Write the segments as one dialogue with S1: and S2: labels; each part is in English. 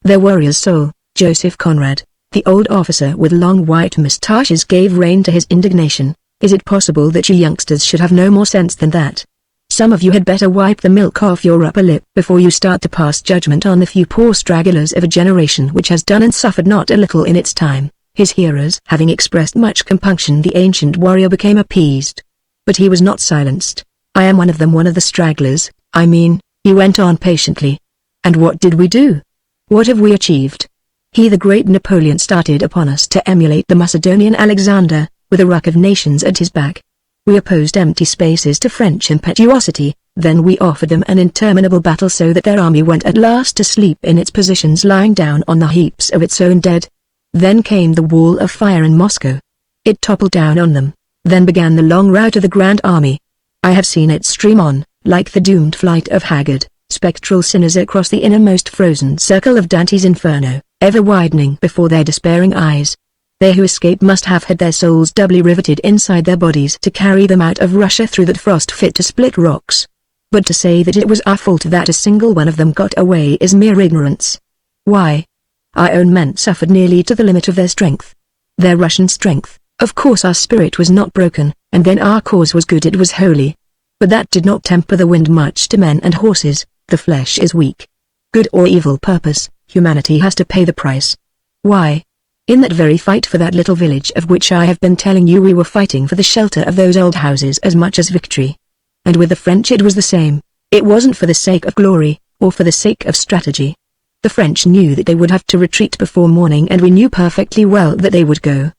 S1: Their warrior's soul, Joseph Conrad, the old officer with long white moustaches, gave rein to his indignation. Is it possible that you youngsters should have no more sense than that? Some of you had better wipe the milk off your upper lip before you start to pass judgment on the few poor stragglers of a generation which has done and suffered not a little in its time. His hearers having expressed much compunction, the ancient warrior became appeased. But he was not silenced. I am one of them, one of the stragglers, I mean, he went on patiently. And what did we do? What have we achieved? He, the great Napoleon, started upon us to emulate the Macedonian Alexander, with a ruck of nations at his back. We opposed empty spaces to French impetuosity, then we offered them an interminable battle so that their army went at last to sleep in its positions, lying down on the heaps of its own dead. Then came the wall of fire in Moscow. It toppled down on them. Then began the long rout of the Grand Army. I have seen it stream on, like the doomed flight of haggard, spectral sinners across the innermost frozen circle of Dante's Inferno, ever widening before their despairing eyes. They who escape must have had their souls doubly riveted inside their bodies to carry them out of Russia through that frost fit to split rocks. But to say that it was our fault that a single one of them got away is mere ignorance. Why? Our own men suffered nearly to the limit of their strength. Their Russian strength. Of course our spirit was not broken, and then our cause was good, it was holy. But that did not temper the wind much to men and horses. The flesh is weak. Good or evil purpose, humanity has to pay the price. Why? In that very fight for that little village of which I have been telling you, we were fighting for the shelter of those old houses as much as victory. And with the French it was the same. It wasn't for the sake of glory, or for the sake of strategy. The French knew that they would have to retreat before morning, and we knew perfectly well that they would go.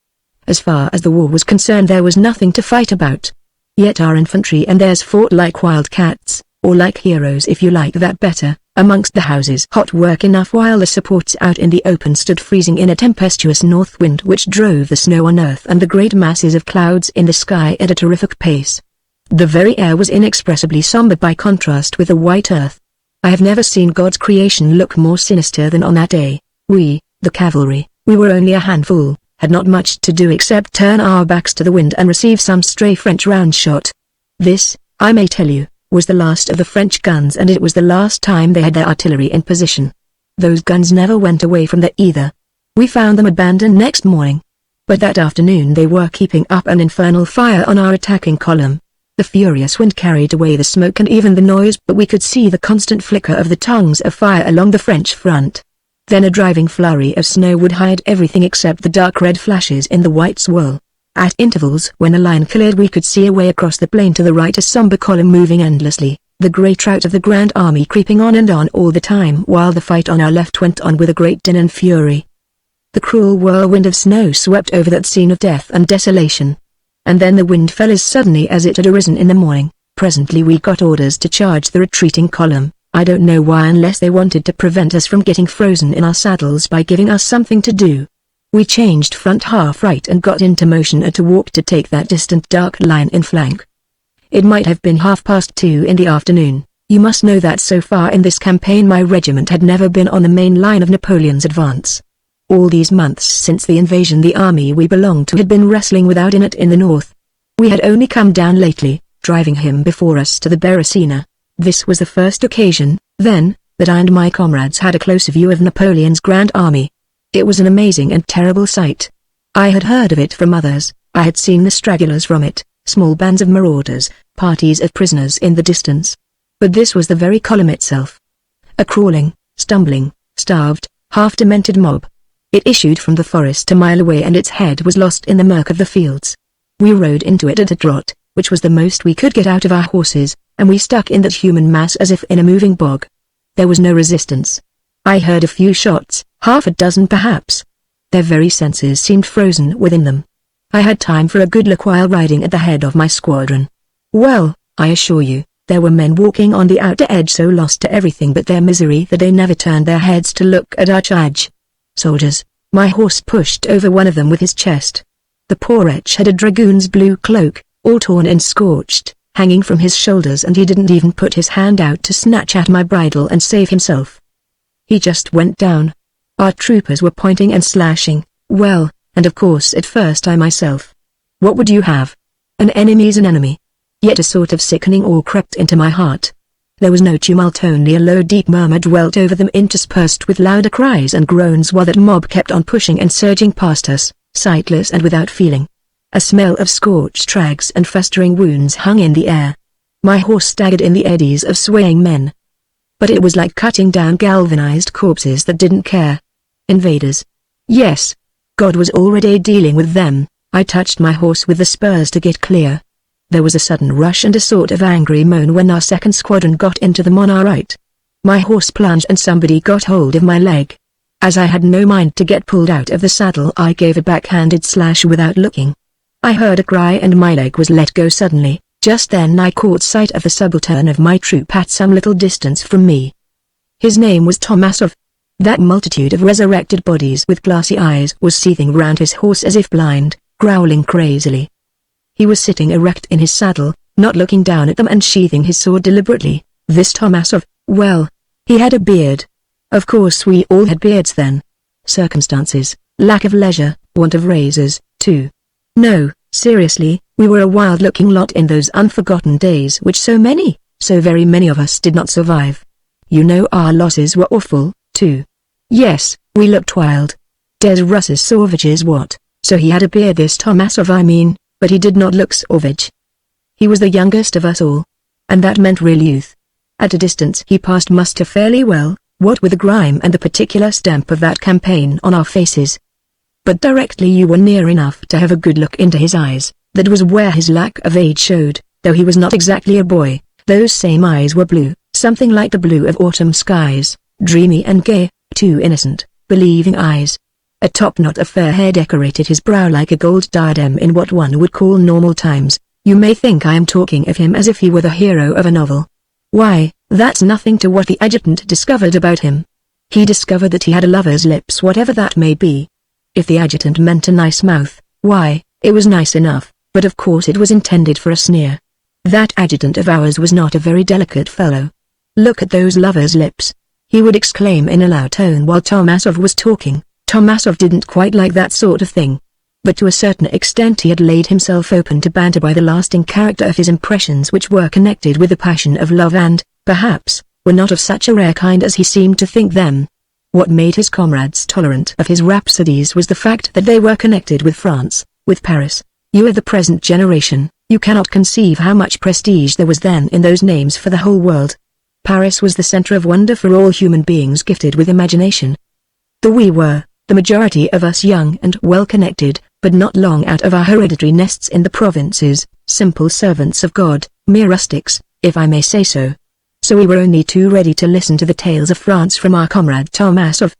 S1: As far as the war was concerned, there was nothing to fight about. Yet our infantry and theirs fought like wild cats, or like heroes if you like that better, amongst the houses. Hot work enough, while the supports out in the open stood freezing in a tempestuous north wind which drove the snow on earth and the great masses of clouds in the sky at a terrific pace. The very air was inexpressibly somber by contrast with the white earth. I have never seen God's creation look more sinister than on that day. We, the cavalry, we were only a handful, had not much to do except turn our backs to the wind and receive some stray French round shot. This, I may tell you, was the last of the French guns, and it was the last time they had their artillery in position. Those guns never went away from there either. We found them abandoned next morning. But that afternoon they were keeping up an infernal fire on our attacking column. The furious wind carried away the smoke and even the noise, but we could see the constant flicker of the tongues of fire along the French front. Then a driving flurry of snow would hide everything except the dark red flashes in the white swirl. At intervals, when a line cleared, we could see away across the plain to the right a somber column moving endlessly, the great rout of the Grand Army creeping on and on all the time, while the fight on our left went on with a great din and fury. The cruel whirlwind of snow swept over that scene of death and desolation. And then the wind fell as suddenly as it had arisen in the morning. Presently we got orders to charge the retreating column. I don't know why, unless they wanted to prevent us from getting frozen in our saddles by giving us something to do. We changed front half right and got into motion at a walk to take that distant dark line in flank. It might have been 2:30 in the afternoon. You must know that so far in this campaign my regiment had never been on the main line of Napoleon's advance. All these months since the invasion the army we belonged to had been wrestling with Oudinot in the north. We had only come down lately, driving him before us to the Beresina. This was the first occasion, then, that I and my comrades had a closer view of Napoleon's Grand Army. It was an amazing and terrible sight. I had heard of it from others, I had seen the stragglers from it, small bands of marauders, parties of prisoners in the distance. But this was the very column itself. A crawling, stumbling, starved, half-demented mob. It issued from the forest a mile away, and its head was lost in the murk of the fields. We rode into it at a trot, which was the most we could get out of our horses, and we stuck in that human mass as if in a moving bog. There was no resistance. I heard a few shots, 6 perhaps. Their very senses seemed frozen within them. I had time for a good look while riding at the head of my squadron. Well, I assure you, there were men walking on the outer edge so lost to everything but their misery that they never turned their heads to look at our charge. Soldiers. My horse pushed over one of them with his chest. The poor wretch had a dragoon's blue cloak, all torn and scorched, hanging from his shoulders, and he didn't even put his hand out to snatch at my bridle and save himself. He just went down. Our troopers were pointing and slashing, well, and of course at first I myself. What would you have? An enemy's an enemy. Yet a sort of sickening awe crept into my heart. There was no tumult, only a low deep murmur dwelt over them, interspersed with louder cries and groans, while that mob kept on pushing and surging past us, sightless and without feeling. A smell of scorched rags and festering wounds hung in the air. My horse staggered in the eddies of swaying men. But it was like cutting down galvanized corpses that didn't care. Invaders. Yes. God was already dealing with them. I touched my horse with the spurs to get clear. There was a sudden rush and a sort of angry moan when our second squadron got into them on our right. My horse plunged and somebody got hold of my leg. As I had no mind to get pulled out of the saddle, I gave a backhanded slash without looking. I heard a cry and my leg was let go suddenly. Just then I caught sight of the subaltern of my troop at some little distance from me. His name was Tomasov. That multitude of resurrected bodies with glassy eyes was seething round his horse as if blind, growling crazily. He was sitting erect in his saddle, not looking down at them and sheathing his sword deliberately. This Tomasov, well, he had a beard. Of course we all had beards then. Circumstances, lack of leisure, want of razors, too. No, seriously, we were a wild-looking lot in those unforgotten days which so very many of us did not survive. You know our losses were awful, too. Yes, we looked wild. Des Russes Sauvages what, so he had a beard, this Tomasov I mean, but he did not look savage. He was the youngest of us all. And that meant real youth. At a distance he passed muster fairly well, what with the grime and the particular stamp of that campaign on our faces. But directly you were near enough to have a good look into his eyes, that was where his lack of age showed, though he was not exactly a boy. Those same eyes were blue, something like the blue of autumn skies, dreamy and gay, two innocent, believing eyes. A top knot of fair hair decorated his brow like a gold diadem in what one would call normal times. You may think I am talking of him as if he were the hero of a novel. Why, that's nothing to what the adjutant discovered about him. He discovered that he had a lover's lips, whatever that may be. If the adjutant meant a nice mouth, why, it was nice enough, but of course it was intended for a sneer. That adjutant of ours was not a very delicate fellow. Look at those lover's lips, he would exclaim in a loud tone while Tomasov was talking. Tomasov didn't quite like that sort of thing. But to a certain extent he had laid himself open to banter by the lasting character of his impressions, which were connected with the passion of love and, perhaps, were not of such a rare kind as he seemed to think them. What made his comrades tolerant of his rhapsodies was the fact that they were connected with France, with Paris. You are the present generation, you cannot conceive how much prestige there was then in those names for the whole world. Paris was the center of wonder for all human beings gifted with imagination. We were, the majority of us, young and well-connected, but not long out of our hereditary nests in the provinces, simple servants of God, mere rustics, if I may say so. So we were only too ready to listen to the tales of France from our comrade Tomasov.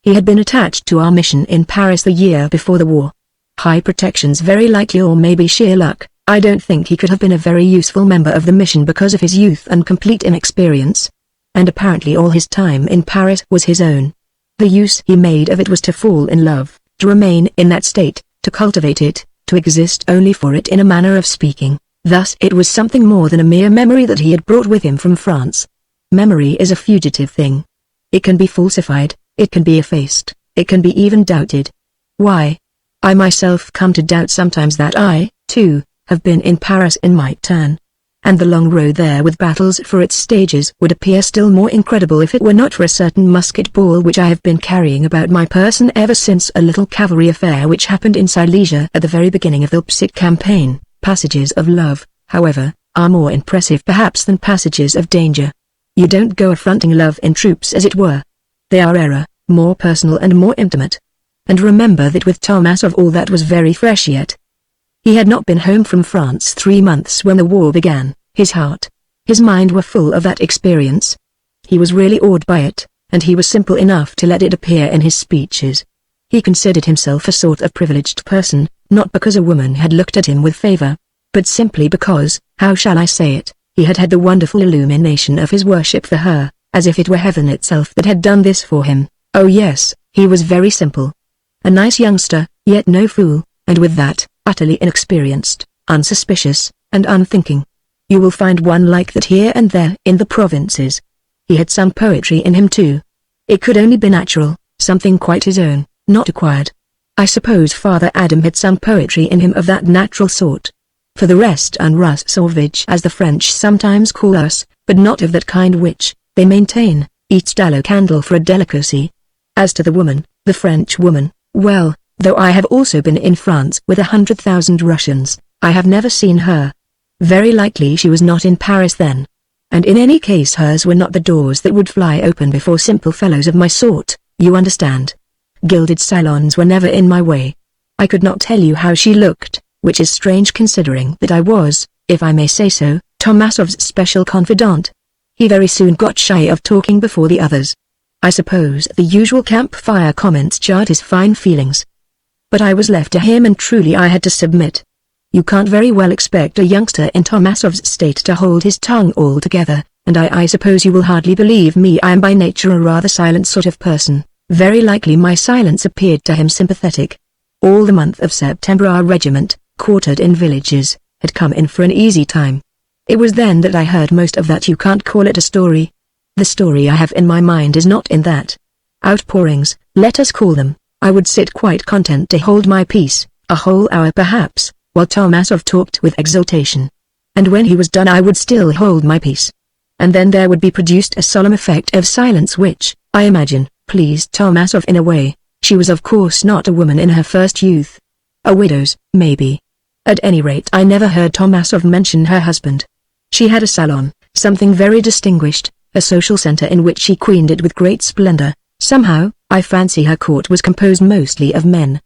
S1: He had been attached to our mission in Paris the year before the war. High protections very likely, or maybe sheer luck. I don't think he could have been a very useful member of the mission because of his youth and complete inexperience. And apparently all his time in Paris was his own. The use he made of it was to fall in love, to remain in that state, to cultivate it, to exist only for it in a manner of speaking. Thus it was something more than a mere memory that he had brought with him from France. Memory is a fugitive thing. It can be falsified, it can be effaced, it can be even doubted. Why? I myself come to doubt sometimes that I, too, have been in Paris in my turn. And the long road there with battles for its stages would appear still more incredible if it were not for a certain musket ball which I have been carrying about my person ever since a little cavalry affair which happened in Silesia at the very beginning of the Leipzig campaign. Passages of love, however, are more impressive perhaps than passages of danger. You don't go affronting love in troops, as it were. They are rarer, more personal and more intimate. And remember that with Tomasov all that was very fresh yet. He had not been home from France 3 months when the war began. His heart, his mind were full of that experience. He was really awed by it, and he was simple enough to let it appear in his speeches. He considered himself a sort of privileged person, not because a woman had looked at him with favor, but simply because, how shall I say it, he had had the wonderful illumination of his worship for her, as if it were heaven itself that had done this for him. Oh yes, he was very simple. A nice youngster, yet no fool, and with that, utterly inexperienced, unsuspicious, and unthinking. You will find one like that here and there in the provinces. He had some poetry in him too. It could only be natural, something quite his own, not acquired. I suppose Father Adam had some poetry in him of that natural sort. For the rest, un Russ Sauvage, as the French sometimes call us, but not of that kind which, they maintain, eats tallow candle for a delicacy. As to the woman, the French woman, well, though I have also been in France with 100,000 Russians, I have never seen her. Very likely she was not in Paris then. And in any case hers were not the doors that would fly open before simple fellows of my sort, you understand. Gilded salons were never in my way. I could not tell you how she looked, which is strange considering that I was, if I may say so, Tomasov's special confidant. He very soon got shy of talking before the others. I suppose the usual campfire comments jarred his fine feelings. But I was left to him and truly I had to submit. You can't very well expect a youngster in Tomasov's state to hold his tongue altogether, and I suppose you will hardly believe me, I am by nature a rather silent sort of person. Very likely my silence appeared to him sympathetic. All the month of September our regiment, quartered in villages, had come in for an easy time. It was then that I heard most of that you can't call it a story. The story I have in my mind is not in that. Outpourings, let us call them. I would sit quite content to hold my peace, a whole hour perhaps, while Tomasov talked with exultation. And when he was done I would still hold my peace. And then there would be produced a solemn effect of silence which, I imagine, pleased Tomasov in a way. She was of course not a woman in her first youth. A widow's, maybe. At any rate I never heard Tomasov mention her husband. She had a salon, something very distinguished, a social center in which she queened it with great splendor. Somehow, I fancy her court was composed mostly of men.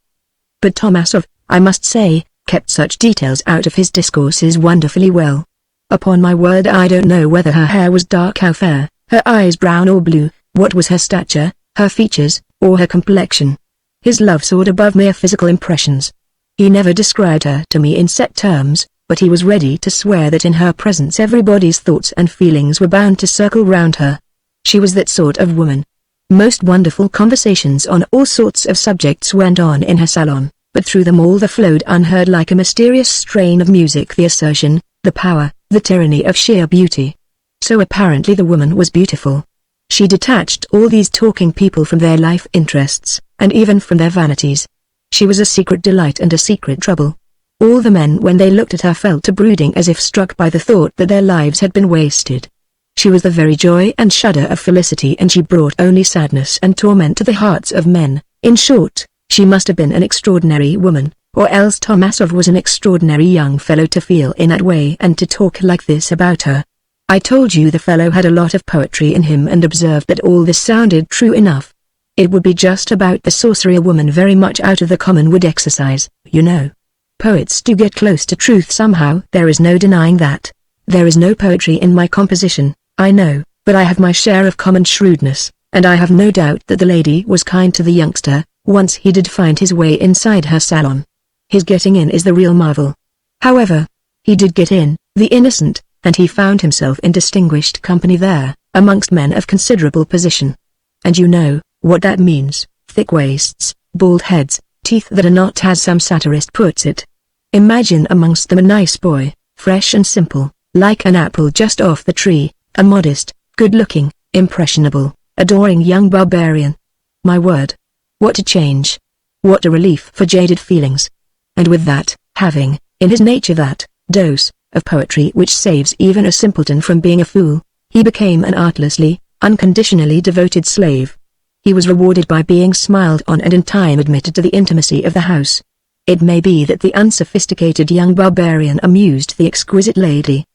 S1: But Tomasov, I must say, kept such details out of his discourses wonderfully well. Upon my word I don't know whether her hair was dark or fair, her eyes brown or blue, what was her stature, her features, or her complexion. His love soared above mere physical impressions. He never described her to me in set terms, but he was ready to swear that in her presence everybody's thoughts and feelings were bound to circle round her. She was that sort of woman. Most wonderful conversations on all sorts of subjects went on in her salon, but through them all there flowed unheard like a mysterious strain of music the assertion, the power, the tyranny of sheer beauty. So apparently the woman was beautiful. She detached all these talking people from their life interests, and even from their vanities. She was a secret delight and a secret trouble. All the men when they looked at her fell to brooding as if struck by the thought that their lives had been wasted. She was the very joy and shudder of felicity and she brought only sadness and torment to the hearts of men. In short, she must have been an extraordinary woman, or else Tomasov was an extraordinary young fellow to feel in that way and to talk like this about her. I told you the fellow had a lot of poetry in him and observed that all this sounded true enough. It would be just about the sorcery a woman very much out of the common would exercise, you know. Poets do get close to truth somehow, there is no denying that. There is no poetry in my composition, I know, but I have my share of common shrewdness, and I have no doubt that the lady was kind to the youngster, once he did find his way inside her salon. His getting in is the real marvel. However, he did get in, the innocent, and he found himself in distinguished company there, amongst men of considerable position. And you know what that means, thick waists, bald heads, teeth that are not as some satirist puts it. Imagine amongst them a nice boy, fresh and simple, like an apple just off the tree, a modest, good-looking, impressionable, adoring young barbarian. My word! What a change! What a relief for jaded feelings! And with that, having, in his nature that dose of poetry which saves even a simpleton from being a fool, he became an artlessly, unconditionally devoted slave. He was rewarded by being smiled on and in time admitted to the intimacy of the house. It may be that the unsophisticated young barbarian amused the exquisite lady.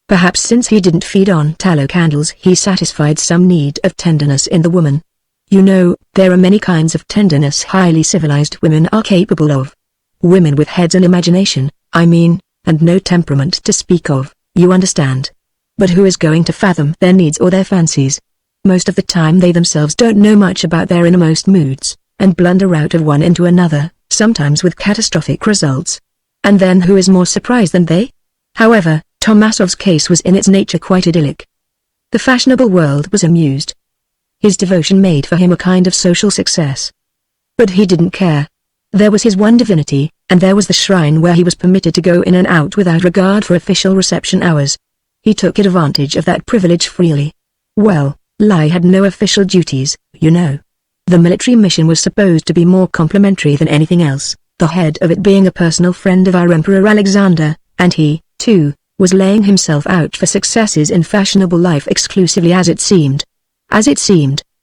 S1: Perhaps since he didn't feed on tallow candles he satisfied some need of tenderness in the woman. You know, there are many kinds of tenderness highly civilized women are capable of. Women with heads and imagination, I mean, and no temperament to speak of, you understand. But who is going to fathom their needs or their fancies? Most of the time they themselves don't know much about their innermost moods, and blunder out of one into another, sometimes with catastrophic results. And then who is more surprised than they? However, Tomasov's case was in its nature quite idyllic. The fashionable world was amused. His devotion made for him a kind of social success. But he didn't care. There was his one divinity, and there was the shrine where he was permitted to go in and out without regard for official reception hours. He took advantage of that privilege freely. Well, Lai had no official duties, you know. The military mission was supposed to be more complimentary than anything else, the head of it being a personal friend of our Emperor Alexander, and he, too, was laying himself out for successes in fashionable life exclusively as it seemed.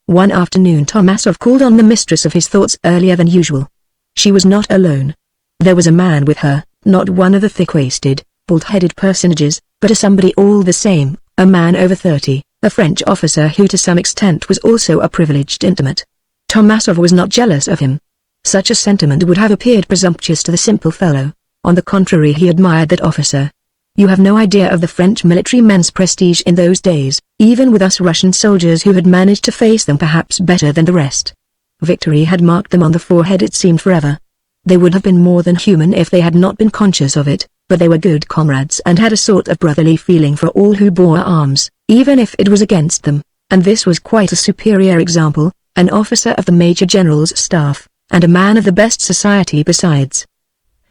S1: One afternoon Tomasov called on the mistress of his thoughts earlier than usual. She was not alone. There was a man with her, not one of the thick-waisted, bald-headed personages, but a somebody all the same, a man over 30, a French officer who to some extent was also a privileged intimate. Tomasov was not jealous of him. Such a sentiment would have appeared presumptuous to the simple fellow. On the contrary, he admired that officer. You have no idea of the French military men's prestige in those days, even with us Russian soldiers who had managed to face them perhaps better than the rest. Victory had marked them on the forehead, it seemed forever. They would have been more than human if they had not been conscious of it, but they were good comrades and had a sort of brotherly feeling for all who bore arms, even if it was against them, and this was quite a superior example, an officer of the Major General's staff, and a man of the best society besides.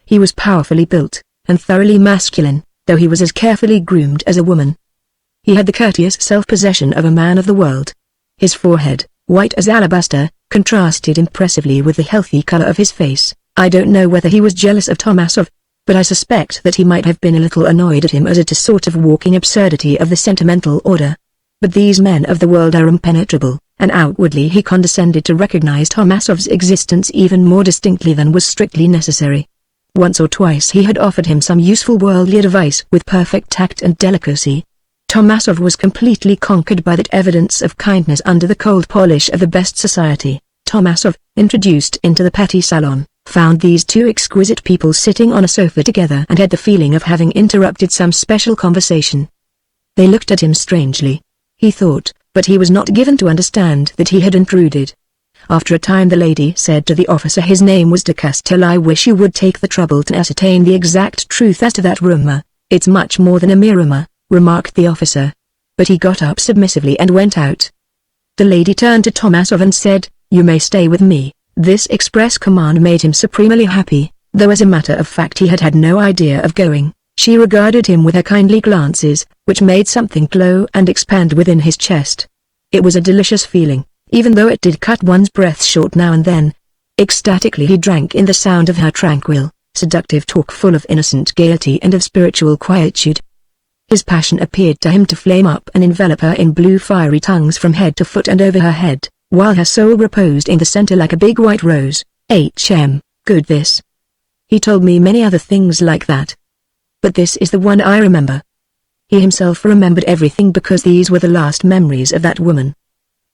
S1: He was powerfully built, and thoroughly masculine, though he was as carefully groomed as a woman. He had the courteous self-possession of a man of the world. His forehead, white as alabaster, contrasted impressively with the healthy color of his face. I don't know whether he was jealous of Tomasov, but I suspect that he might have been a little annoyed at him as at a sort of walking absurdity of the sentimental order. But these men of the world are impenetrable, and outwardly he condescended to recognize Tomasov's existence even more distinctly than was strictly necessary. Once or twice he had offered him some useful worldly advice with perfect tact and delicacy. Tomasov was completely conquered by that evidence of kindness under the cold polish of the best society. Tomasov, introduced into the petty salon, found these two exquisite people sitting on a sofa together and had the feeling of having interrupted some special conversation. They looked at him strangely, he thought, but he was not given to understand that he had intruded. After a time the lady said to the officer, his name was de Castel, I wish you would take the trouble to ascertain the exact truth as to that rumor. It's much more than a mere rumor, remarked the officer. But he got up submissively and went out. The lady turned to Tomasov and said, you may stay with me. This express command made him supremely happy, though as a matter of fact he had had no idea of going. She regarded him with her kindly glances, which made something glow and expand within his chest. It was a delicious feeling, even though it did cut one's breath short now and then. Ecstatically he drank in the sound of her tranquil, seductive talk full of innocent gaiety and of spiritual quietude. His passion appeared to him to flame up and envelop her in blue fiery tongues from head to foot and over her head, while her soul reposed in the center like a big white rose. Good this. He told me many other things like that. But this is the one I remember. He himself remembered everything because these were the last memories of that woman.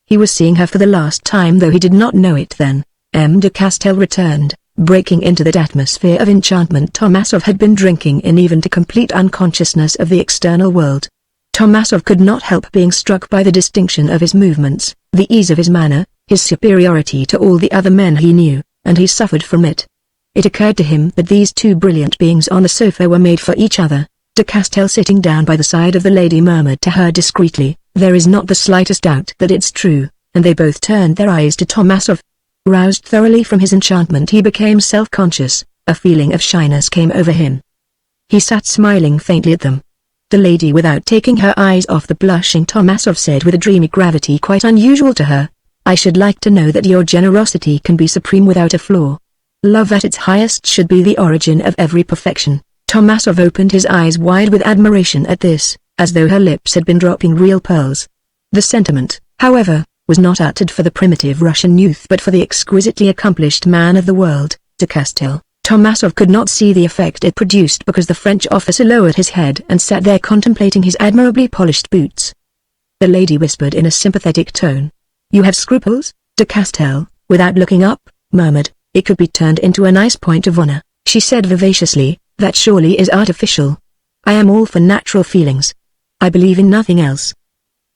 S1: He was seeing her for the last time, though he did not know it then. M. de Castel returned, breaking into that atmosphere of enchantment Tomasov had been drinking in even to complete unconsciousness of the external world. Tomasov could not help being struck by the distinction of his movements, the ease of his manner, his superiority to all the other men he knew, and he suffered from it. It occurred to him that these two brilliant beings on the sofa were made for each other. De Castel, sitting down by the side of the lady, murmured to her discreetly, there is not the slightest doubt that it's true, and they both turned their eyes to Tomasov. Roused thoroughly from his enchantment, he became self-conscious, a feeling of shyness came over him. He sat smiling faintly at them. The lady, without taking her eyes off the blushing Tomasov, said with a dreamy gravity quite unusual to her, I should like to know that your generosity can be supreme without a flaw. Love at its highest should be the origin of every perfection. Tomasov opened his eyes wide with admiration at this, as though her lips had been dropping real pearls. The sentiment, however, was not uttered for the primitive Russian youth but for the exquisitely accomplished man of the world, de Castel. Tomasov could not see the effect it produced because the French officer lowered his head and sat there contemplating his admirably polished boots. The lady whispered in a sympathetic tone. You have scruples, de Castel, without looking up, murmured. It could be turned into a nice point of honor, she said vivaciously, that surely is artificial. I am all for natural feelings. I believe in nothing else.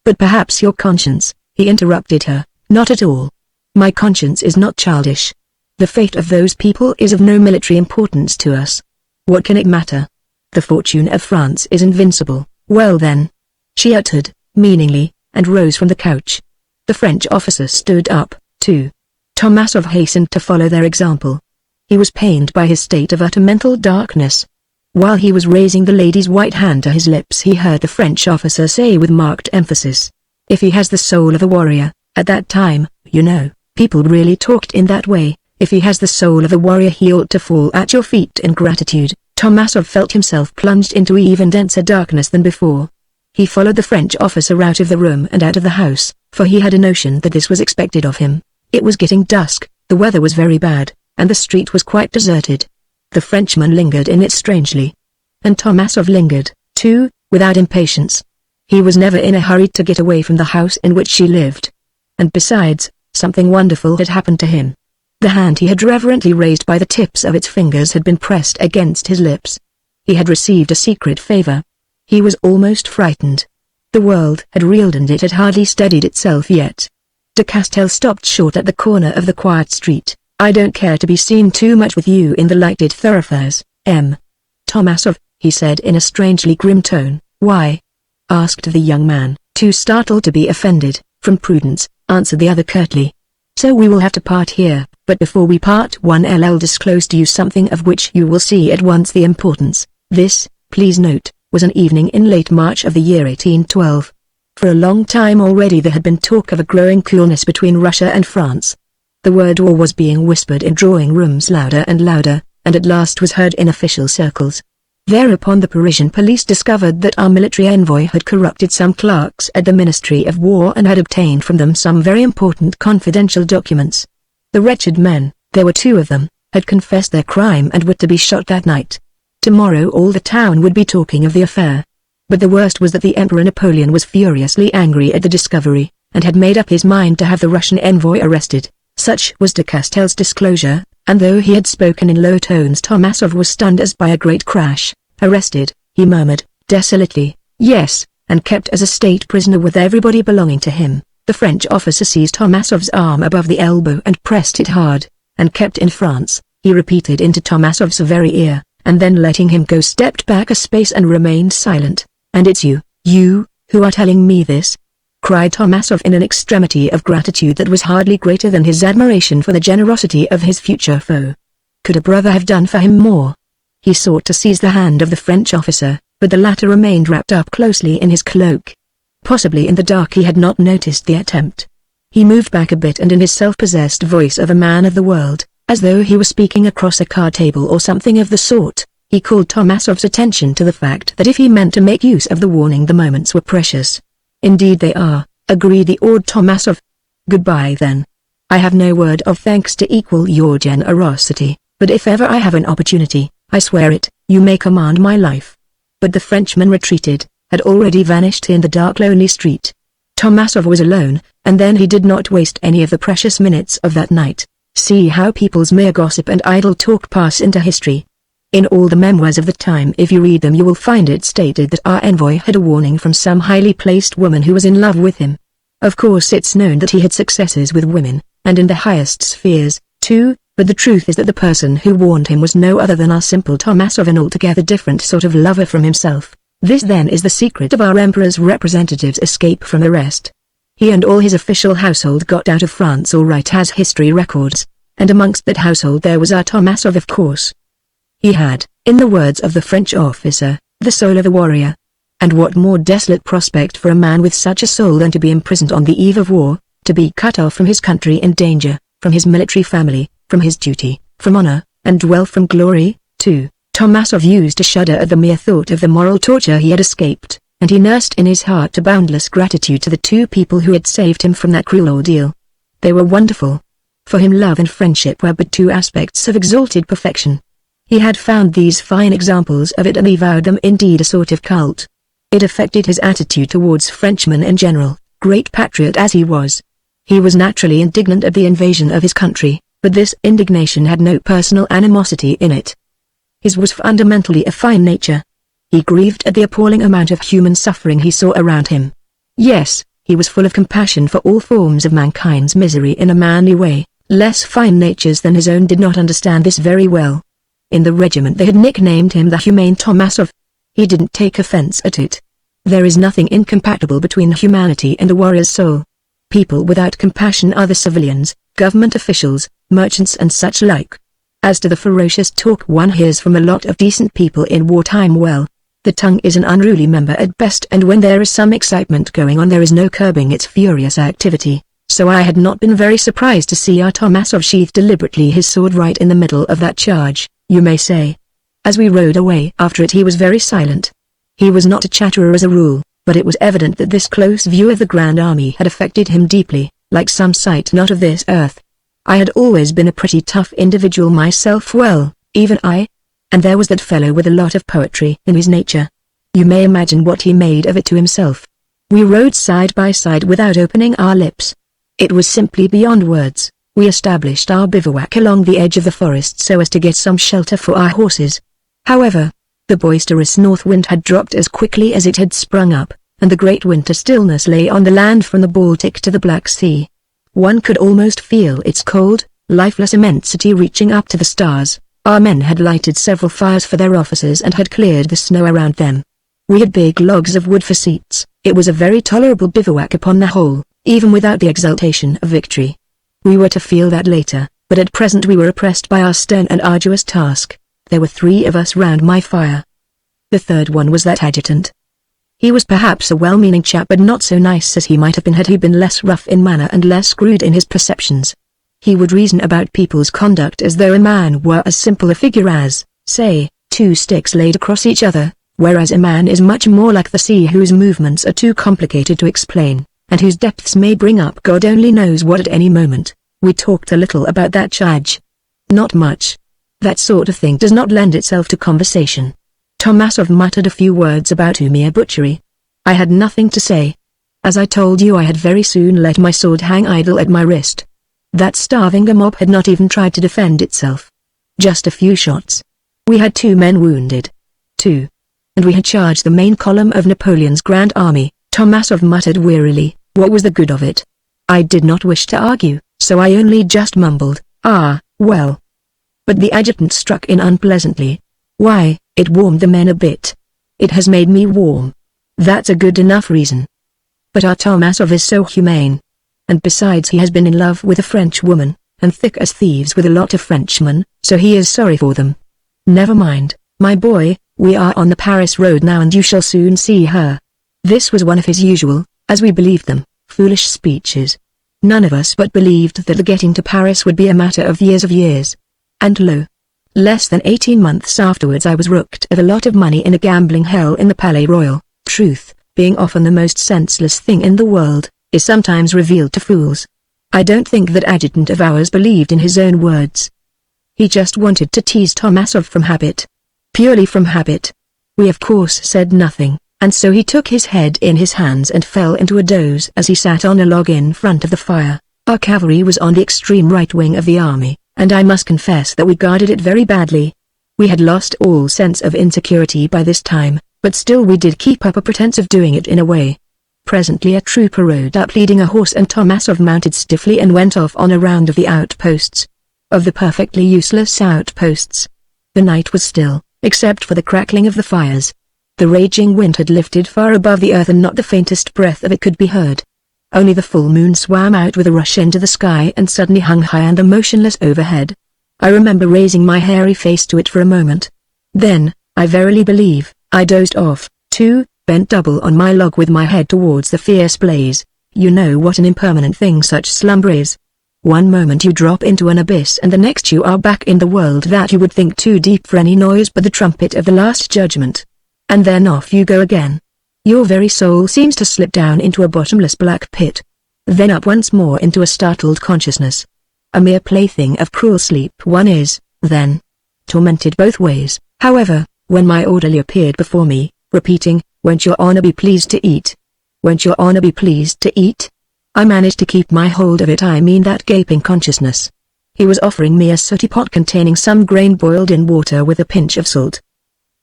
S1: But perhaps your conscience, he interrupted her, not at all. My conscience is not childish. The fate of those people is of no military importance to us. What can it matter? The fortune of France is invincible. Well then, she uttered, meaningly, and rose from the couch. The French officer stood up, too. Tomasov hastened to follow their example. He was pained by his state of utter mental darkness. While he was raising the lady's white hand to his lips, he heard the French officer say with marked emphasis, if he has the soul of a warrior, at that time, you know, people really talked in that way, if he has the soul of a warrior he ought to fall at your feet in gratitude. Tomasov felt himself plunged into even denser darkness than before. He followed the French officer out of the room and out of the house, for he had a notion that this was expected of him. It was getting dusk, the weather was very bad, and the street was quite deserted. The Frenchman lingered in it strangely. And Tomasov lingered, too, without impatience. He was never in a hurry to get away from the house in which she lived. And besides, something wonderful had happened to him. The hand he had reverently raised by the tips of its fingers had been pressed against his lips. He had received a secret favor. He was almost frightened. The world had reeled and it had hardly steadied itself yet. De Castell stopped short at the corner of the quiet street. "I don't care to be seen too much with you in the lighted thoroughfares, M. Tomasov," he said in a strangely grim tone. "Why?" asked the young man, too startled to be offended. "From prudence," answered the other curtly. "So we will have to part here, but before we part I'll disclose to you something of which you will see at once the importance. This, please note, was an evening in late March of the year 1812. For a long time already there had been talk of a growing coolness between Russia and France. The word war was being whispered in drawing rooms louder and louder, and at last was heard in official circles. Thereupon the Parisian police discovered that our military envoy had corrupted some clerks at the Ministry of War and had obtained from them some very important confidential documents. The wretched men, there were 2 of them, had confessed their crime and were to be shot that night. Tomorrow all the town would be talking of the affair. But the worst was that the Emperor Napoleon was furiously angry at the discovery, and had made up his mind to have the Russian envoy arrested. Such was de Castell's disclosure, and though he had spoken in low tones Tomasov was stunned as by a great crash. "Arrested," he murmured, desolately. "Yes, and kept as a state prisoner with everybody belonging to him." The French officer seized Tomasov's arm above the elbow and pressed it hard. "And kept in France," he repeated into Tomasov's very ear, and then letting him go stepped back a space and remained silent. "And it's you, who are telling me this?" cried Tomasov in an extremity of gratitude that was hardly greater than his admiration for the generosity of his future foe. Could a brother have done for him more? He sought to seize the hand of the French officer, but the latter remained wrapped up closely in his cloak. Possibly in the dark he had not noticed the attempt. He moved back a bit and in his self-possessed voice of a man of the world, as though he were speaking across a card table or something of the sort, he called Tomasov's attention to the fact that if he meant to make use of the warning the moments were precious. "Indeed they are," agreed the awed Tomasov. "Goodbye then. I have no word of thanks to equal your generosity, but if ever I have an opportunity, I swear it, you may command my life." But the Frenchman retreated, had already vanished in the dark lonely street. Tomasov was alone, and then he did not waste any of the precious minutes of that night. See how people's mere gossip and idle talk pass into history. In all the memoirs of the time if you read them you will find it stated that our envoy had a warning from some highly placed woman who was in love with him. Of course it's known that he had successes with women, and in the highest spheres, too, but the truth is that the person who warned him was no other than our simple Tomasov, an altogether different sort of lover from himself. This then is the secret of our emperor's representative's escape from the rest. He and all his official household got out of France all right as history records, and amongst that household there was our Tomasov of course. He had, in the words of the French officer, the soul of a warrior. And what more desolate prospect for a man with such a soul than to be imprisoned on the eve of war, to be cut off from his country in danger, from his military family, from his duty, from honor, and well from glory, too. Tomasov used to shudder at the mere thought of the moral torture he had escaped, and he nursed in his heart a boundless gratitude to the 2 people who had saved him from that cruel ordeal. They were wonderful. For him love and friendship were but 2 aspects of exalted perfection. He had found these fine examples of it and he vowed them indeed a sort of cult. It affected his attitude towards Frenchmen in general, great patriot as he was. He was naturally indignant at the invasion of his country, but this indignation had no personal animosity in it. His was fundamentally a fine nature. He grieved at the appalling amount of human suffering he saw around him. Yes, he was full of compassion for all forms of mankind's misery in a manly way. Less fine natures than his own did not understand this very well. In the regiment they had nicknamed him the humane Tomasov. He didn't take offense at it. There is nothing incompatible between humanity and a warrior's soul. People without compassion are the civilians, government officials, merchants and such like. As to the ferocious talk one hears from a lot of decent people in wartime, well, the tongue is an unruly member at best, and when there is some excitement going on there is no curbing its furious activity. So I had not been very surprised to see our Tomasov sheathe deliberately his sword right in the middle of that charge, you may say. As we rode away after it, he was very silent. He was not a chatterer as a rule, but it was evident that this close view of the Grand Army had affected him deeply, like some sight not of this earth. I had always been a pretty tough individual myself, well, even I. And there was that fellow with a lot of poetry in his nature. You may imagine what he made of it to himself. We rode side by side without opening our lips. It was simply beyond words. We established our bivouac along the edge of the forest so as to get some shelter for our horses. However, the boisterous north wind had dropped as quickly as it had sprung up, and the great winter stillness lay on the land from the Baltic to the Black Sea. One could almost feel its cold, lifeless immensity reaching up to the stars. Our men had lighted several fires for their officers and had cleared the snow around them. We had big logs of wood for seats. It was a very tolerable bivouac upon the whole, even without the exultation of victory. We were to feel that later, but at present we were oppressed by our stern and arduous task. There were 3 of us round my fire. The third one was that adjutant. He was perhaps a well-meaning chap, but not so nice as he might have been had he been less rough in manner and less screwed in his perceptions. He would reason about people's conduct as though a man were as simple a figure as, say, 2 sticks laid across each other, whereas a man is much more like the sea whose movements are too complicated to explain, and whose depths may bring up God only knows what at any moment. We talked a little about that charge. Not much. That sort of thing does not lend itself to conversation. Tomasov muttered a few words about Umir butchery. I had nothing to say. As I told you, I had very soon let my sword hang idle at my wrist. That starving mob had not even tried to defend itself. Just a few shots. We had 2 men wounded. 2. And we had charged the main column of Napoleon's Grand Army. Tomasov muttered wearily, what was the good of it? I did not wish to argue, so I only just mumbled, ah, well. But the adjutant struck in unpleasantly. Why, it warmed the men a bit. It has made me warm. That's a good enough reason. But our Tomasov is so humane. And besides, he has been in love with a French woman, and thick as thieves with a lot of Frenchmen, so he is sorry for them. Never mind, my boy, we are on the Paris road now and you shall soon see her. This was one of his usual, as we believed them, foolish speeches. None of us but believed that the getting to Paris would be a matter of years. And lo! Less than 18 months afterwards I was rooked of a lot of money in a gambling hell in the Palais Royal. Truth, being often the most senseless thing in the world, is sometimes revealed to fools. I don't think that adjutant of ours believed in his own words. He just wanted to tease Tomasov from habit. Purely from habit. We of course said nothing, and so he took his head in his hands and fell into a doze as he sat on a log in front of the fire. Our cavalry was on the extreme right wing of the army, and I must confess that we guarded it very badly. We had lost all sense of insecurity by this time, but still we did keep up a pretense of doing it in a way. Presently a trooper rode up leading a horse and Tomasov mounted stiffly and went off on a round of the outposts. Of the perfectly useless outposts. The night was still, except for the crackling of the fires. The raging wind had lifted far above the earth and not the faintest breath of it could be heard. Only the full moon swam out with a rush into the sky and suddenly hung high and motionless overhead. I remember raising my hairy face to it for a moment. Then, I verily believe, I dozed off, too, bent double on my log with my head towards the fierce blaze. You know what an impermanent thing such slumber is. One moment you drop into an abyss and the next you are back in the world that you would think too deep for any noise but the trumpet of the Last Judgment. And then off you go again. Your very soul seems to slip down into a bottomless black pit. Then up once more into a startled consciousness. A mere plaything of cruel sleep one is, then. Tormented both ways, however, when my orderly appeared before me, repeating, "Won't your honor be pleased to eat? Won't your honor be pleased to eat?" I managed to keep my hold of it, I mean that gaping consciousness. He was offering me a sooty pot containing some grain boiled in water with a pinch of salt.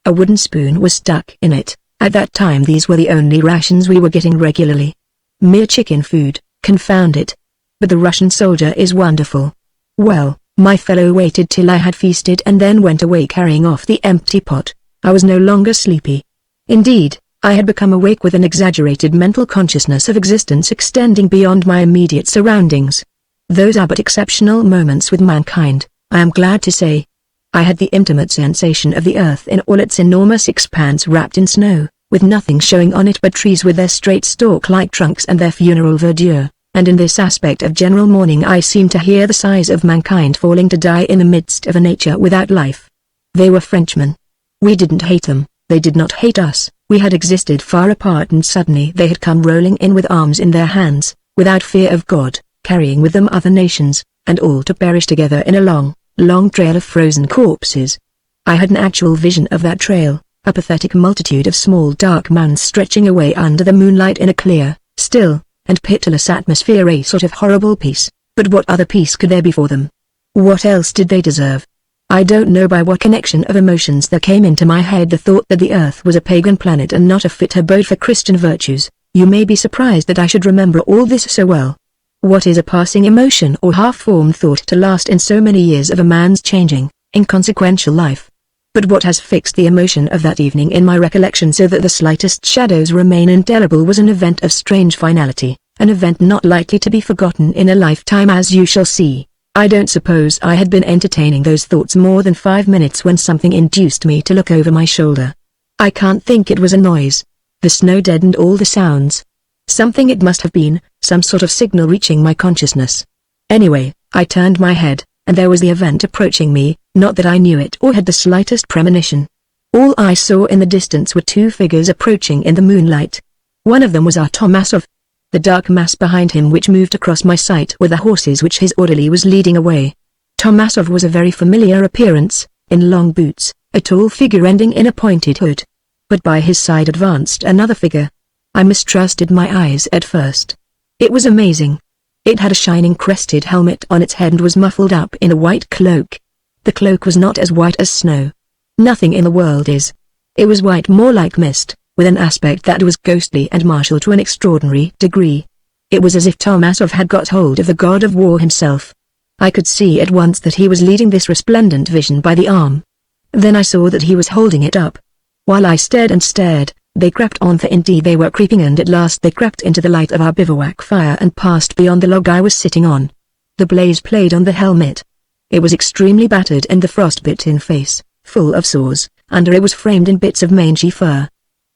S1: A wooden spoon was stuck in it. At that time these were the only rations we were getting regularly. Mere chicken food, confound it. But the Russian soldier is wonderful. Well, my fellow waited till I had feasted and then went away carrying off the empty pot. I was no longer sleepy. Indeed, I had become awake with an exaggerated mental consciousness of existence extending beyond my immediate surroundings. Those are but exceptional moments with mankind, I am glad to say. I had the intimate sensation of the earth in all its enormous expanse wrapped in snow, with nothing showing on it but trees with their straight stalk-like trunks and their funeral verdure, and in this aspect of general mourning I seemed to hear the sighs of mankind falling to die in the midst of a nature without life. They were Frenchmen. We didn't hate them, they did not hate us. We had existed far apart and suddenly they had come rolling in with arms in their hands, without fear of God, carrying with them other nations, and all to perish together in a long, long trail of frozen corpses. I had an actual vision of that trail, a pathetic multitude of small dark mounds stretching away under the moonlight in a clear, still, and pitiless atmosphere, a sort of horrible peace. But what other peace could there be for them? What else did they deserve? I don't know by what connection of emotions there came into my head the thought that the earth was a pagan planet and not a fit abode for Christian virtues. You may be surprised that I should remember all this so well. What is a passing emotion or half-formed thought to last in so many years of a man's changing, inconsequential life? But what has fixed the emotion of that evening in my recollection so that the slightest shadows remain indelible was an event of strange finality, an event not likely to be forgotten in a lifetime, as you shall see. I don't suppose I had been entertaining those thoughts more than 5 minutes when something induced me to look over my shoulder. I can't think it was a noise. The snow deadened all the sounds. Something it must have been, some sort of signal reaching my consciousness. Anyway, I turned my head, and there was the event approaching me, not that I knew it or had the slightest premonition. All I saw in the distance were two figures approaching in the moonlight. One of them was our Tomasov. The dark mass behind him which moved across my sight were the horses which his orderly was leading away. Tomasov was a very familiar appearance, in long boots, a tall figure ending in a pointed hood. But by his side advanced another figure. I mistrusted my eyes at first. It was amazing. It had a shining crested helmet on its head and was muffled up in a white cloak. The cloak was not as white as snow. Nothing in the world is. It was white, more like mist, with an aspect that was ghostly and martial to an extraordinary degree. It was as if Tomasov had got hold of the god of war himself. I could see at once that he was leading this resplendent vision by the arm. Then I saw that he was holding it up. While I stared and stared, they crept on, for indeed they were creeping, and at last they crept into the light of our bivouac fire and passed beyond the log I was sitting on. The blaze played on the helmet. It was extremely battered and the frostbitten face, full of sores, under it was framed in bits of mangy fur.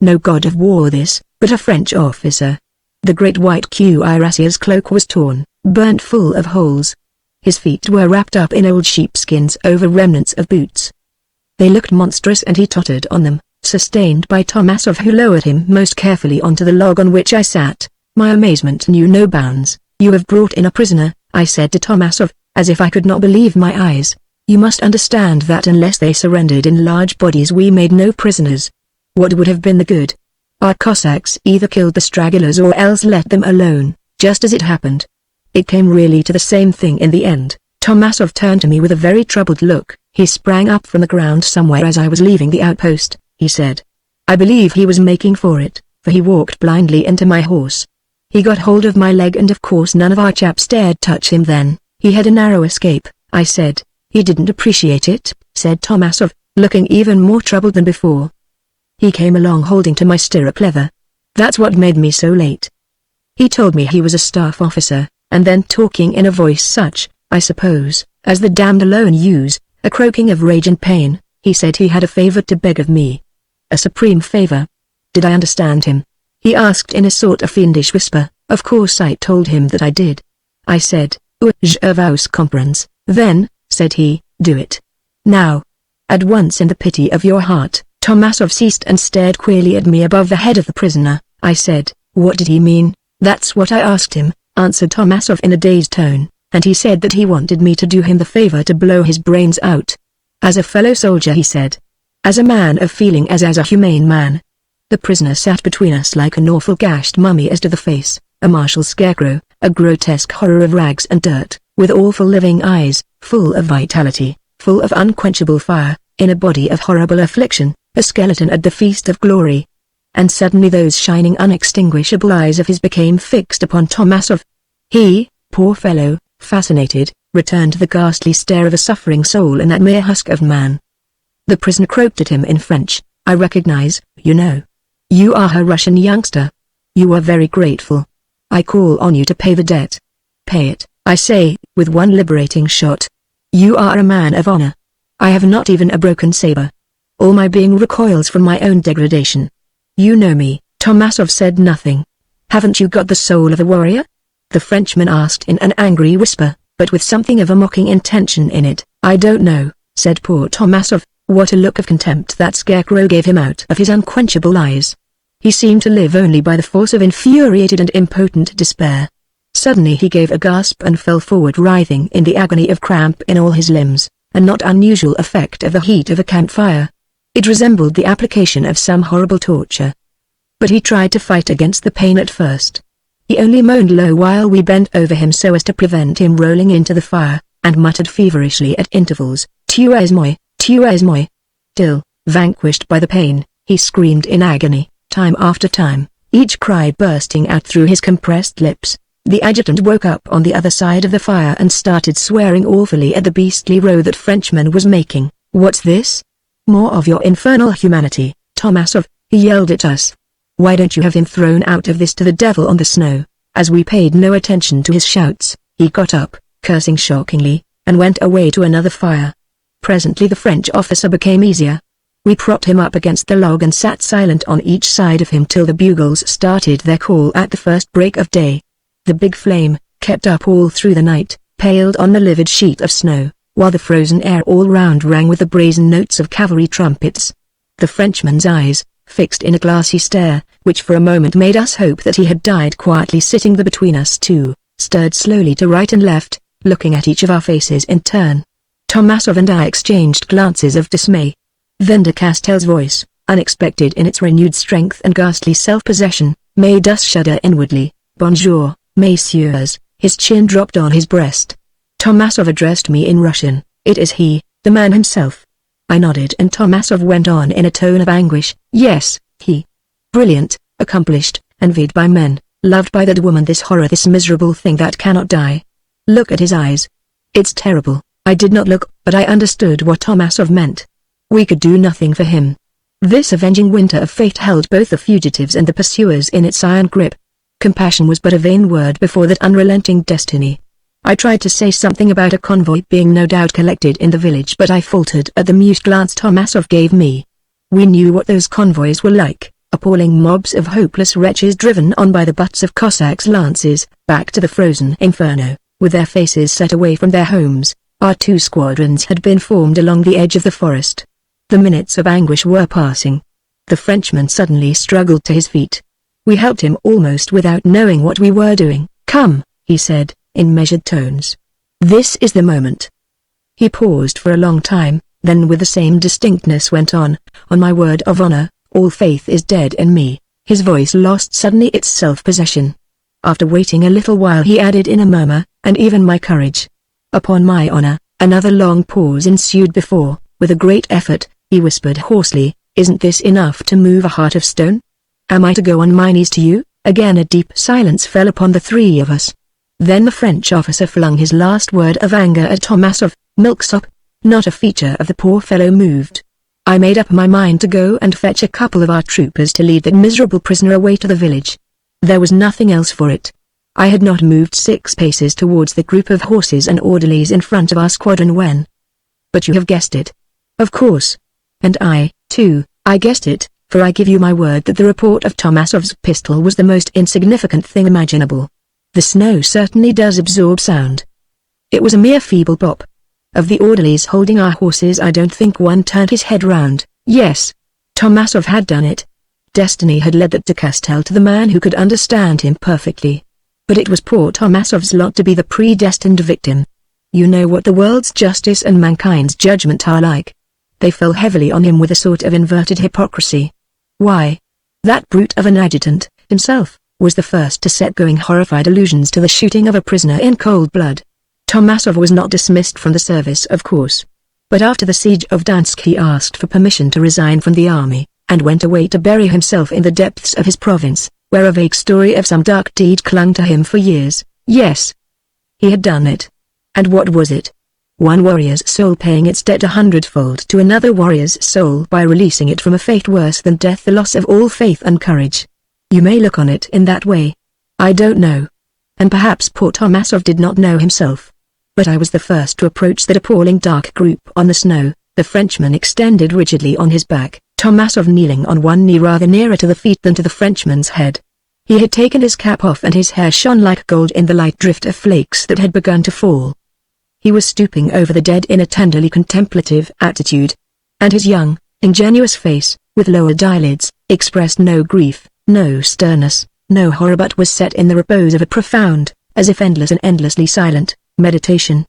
S1: No god of war this, but a French officer. The great white cuirassier's cloak was torn, burnt full of holes. His feet were wrapped up in old sheepskins over remnants of boots. They looked monstrous and he tottered on them, sustained by Tomasov, who lowered him most carefully onto the log on which I sat. My amazement knew no bounds. "You have brought in a prisoner," I said to Tomasov, as if I could not believe my eyes. "You must understand that unless they surrendered in large bodies we made no prisoners. What would have been the good? Our Cossacks either killed the stragglers or else let them alone, just as it happened. It came really to the same thing in the end." Tomasov turned to me with a very troubled look. He sprang up from the ground somewhere as I was leaving the outpost, he said. I believe he was making for it, for he walked blindly into my horse. He got hold of my leg and of course none of our chaps dared touch him then. He had a narrow escape, I said. He didn't appreciate it, said Tomasov, looking even more troubled than before. He came along holding to my stirrup leather. That's what made me so late. He told me he was a staff officer, and then talking in a voice such, I suppose, as the damned alone use, a croaking of rage and pain, he said he had a favor to beg of me. A supreme favor. Did I understand him? He asked in a sort of fiendish whisper. Of course I told him that I did. I said, Je vous comprends. Then, said he, do it. Now. At once in the pity of your heart. Tomasov ceased and stared queerly at me above the head of the prisoner. I said, what did he mean? That's what I asked him, answered Tomasov in a dazed tone, and he said that he wanted me to do him the favor to blow his brains out. As a fellow soldier, he said. As a man of feeling, as a humane man. The prisoner sat between us like an awful gashed mummy as to the face, a martial scarecrow, a grotesque horror of rags and dirt, with awful living eyes, full of vitality, full of unquenchable fire, in a body of horrible affliction, a skeleton at the feast of glory. And suddenly those shining unextinguishable eyes of his became fixed upon Tomasov. He, poor fellow, fascinated, returned the ghastly stare of a suffering soul in that mere husk of man. The prisoner croaked at him in French. I recognize, you know. You are a Russian youngster. You are very grateful. I call on you to pay the debt. Pay it, I say, with one liberating shot. You are a man of honor. I have not even a broken saber. All my being recoils from my own degradation. You know me. Tomasov said nothing. Haven't you got the soul of a warrior? The Frenchman asked in an angry whisper, but with something of a mocking intention in it. I don't know, said poor Tomasov. What a look of contempt that scarecrow gave him out of his unquenchable eyes. He seemed to live only by the force of infuriated and impotent despair. Suddenly he gave a gasp and fell forward, writhing in the agony of cramp in all his limbs, a not unusual effect of the heat of a campfire. It resembled the application of some horrible torture. But he tried to fight against the pain at first. He only moaned low while we bent over him so as to prevent him rolling into the fire, and muttered feverishly at intervals, "Tuez-moi, tuez-moi." Till, vanquished by the pain, he screamed in agony, time after time, each cry bursting out through his compressed lips. The adjutant woke up on the other side of the fire and started swearing awfully at the beastly row that Frenchman was making. "What's this? More of your infernal humanity, Tomasov," he yelled at us. "Why don't you have him thrown out of this to the devil on the snow?" As we paid no attention to his shouts, he got up, cursing shockingly, and went away to another fire. Presently the French officer became easier. We propped him up against the log and sat silent on each side of him till the bugles started their call at the first break of day. The big flame, kept up all through the night, paled on the livid sheet of snow, while the frozen air all round rang with the brazen notes of cavalry trumpets. The Frenchman's eyes, fixed in a glassy stare, which for a moment made us hope that he had died quietly sitting there between us two, stirred slowly to right and left, looking at each of our faces in turn. Tomasov and I exchanged glances of dismay. Then de Castel's voice, unexpected in its renewed strength and ghastly self-possession, made us shudder inwardly. "Bonjour, messieurs." His chin dropped on his breast. Tomasov addressed me in Russian. "It is he, the man himself." I nodded and Tomasov went on in a tone of anguish. "Yes, he. Brilliant, accomplished, envied by men, loved by that woman, this horror, this miserable thing that cannot die. Look at his eyes. It's terrible." I did not look, but I understood what Tomasov meant. We could do nothing for him. This avenging winter of fate held both the fugitives and the pursuers in its iron grip. Compassion was but a vain word before that unrelenting destiny. I tried to say something about a convoy being no doubt collected in the village, but I faltered at the mute glance Tomasov gave me. We knew what those convoys were like, appalling mobs of hopeless wretches driven on by the butts of Cossacks' lances, back to the frozen inferno, with their faces set away from their homes. Our two squadrons had been formed along the edge of the forest. The minutes of anguish were passing. The Frenchman suddenly struggled to his feet. We helped him almost without knowing what we were doing. "Come," he said, in measured tones. "This is the moment." He paused for a long time, then with the same distinctness went on, "On my word of honor, all faith is dead in me." His voice lost suddenly its self-possession. After waiting a little while he added in a murmur, "And even my courage. Upon my honor." Another long pause ensued before, with a great effort, he whispered hoarsely, "Isn't this enough to move a heart of stone? Am I to go on my knees to you?" Again a deep silence fell upon the three of us. Then the French officer flung his last word of anger at Tomasov, "Milksop." Not a feature of the poor fellow moved. I made up my mind to go and fetch a couple of our troopers to lead that miserable prisoner away to the village. There was nothing else for it. I had not moved 6 paces towards the group of horses and orderlies in front of our squadron when... But you have guessed it. Of course. And I, too, I guessed it, for I give you my word that the report of Tomasov's pistol was the most insignificant thing imaginable. The snow certainly does absorb sound. It was a mere feeble pop. Of the orderlies holding our horses I don't think one turned his head round. Yes, Tomasov had done it. Destiny had led that de Castel to the man who could understand him perfectly. But it was poor Tomasov's lot to be the predestined victim. You know what the world's justice and mankind's judgment are like. They fell heavily on him with a sort of inverted hypocrisy. Why? That brute of an adjutant, himself, was the first to set going horrified allusions to the shooting of a prisoner in cold blood. Tomasov was not dismissed from the service, of course. But after the siege of Dansk he asked for permission to resign from the army, and went away to bury himself in the depths of his province, where a vague story of some dark deed clung to him for years. Yes. He had done it. And what was it? One warrior's soul paying its debt 100-fold to another warrior's soul by releasing it from a fate worse than death, the loss of all faith and courage. You may look on it in that way. I don't know. And perhaps poor Tomasov did not know himself. But I was the first to approach that appalling dark group on the snow, the Frenchman extended rigidly on his back, Tomasov kneeling on one knee rather nearer to the feet than to the Frenchman's head. He had taken his cap off and his hair shone like gold in the light drift of flakes that had begun to fall. He was stooping over the dead in a tenderly contemplative attitude. and his young, ingenuous face, with lowered eyelids, expressed no grief, no sternness, no horror, but was set in the repose of a profound, as if endless and endlessly silent, meditation.